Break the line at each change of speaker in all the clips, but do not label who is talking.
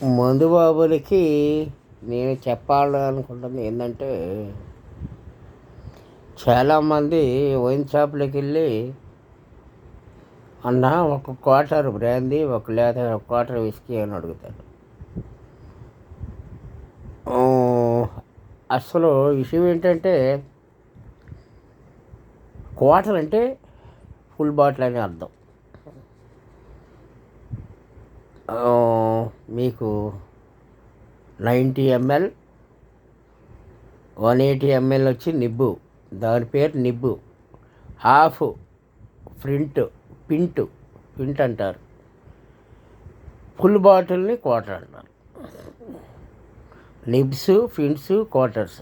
మందు బాబులకి నేను చెప్పాలనుకుంటుంది ఏంటంటే, చాలామంది వైన్ షాప్లోకి వెళ్ళి అన్న ఒక క్వార్టర్ బ్రాందీ లేదా ఒక క్వార్టర్ విస్కీ అని అడుగుతారు. అసలు విషయం ఏంటంటే, క్వార్టర్ అంటే ఫుల్ బాటిల్ అని అర్థం. మీకు 90 ml 180 ml వచ్చి నిబ్బు, దాని పేరు నిబ్బు. హాఫ్ పింట్ అంటారు. ఫుల్ బాటిల్ని క్వార్టర్ అంటారు. Nibs, ఫింట్స్, quarters.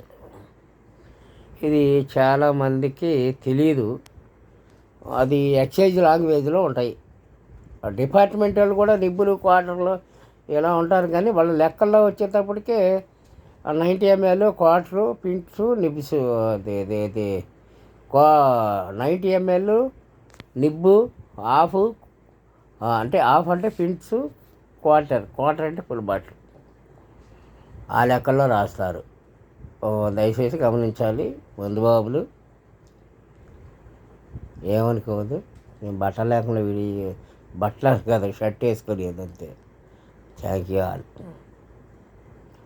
ఇది చాలామందికి తెలీదు. అది ఎక్సైజ్ లాంగ్వేజ్లో ఉంటాయి. డిపార్ట్మెంట్ వాళ్ళు కూడా నిబ్బులు, క్వార్టర్లు ఇలా ఉంటారు, కానీ వాళ్ళ లెక్కల్లో వచ్చేటప్పటికే 90 ml క్వార్టరు, పింట్స్, నిబ్స్. అది 90 ml నిబ్బు, హాఫ్ హాఫ్ అంటే పింట్స్, క్వార్టర్ అంటే ఫుల్ బాటిల్. ఆ లెక్కల్లో రాస్తారు. దయచేసి గమనించాలి మందుబాబులు. ఏమనుకోవద్దు. నేను బట్టలు లేకుండా బట్టలు కదా షర్ట్ వేసుకొని అంతే. Thank you all.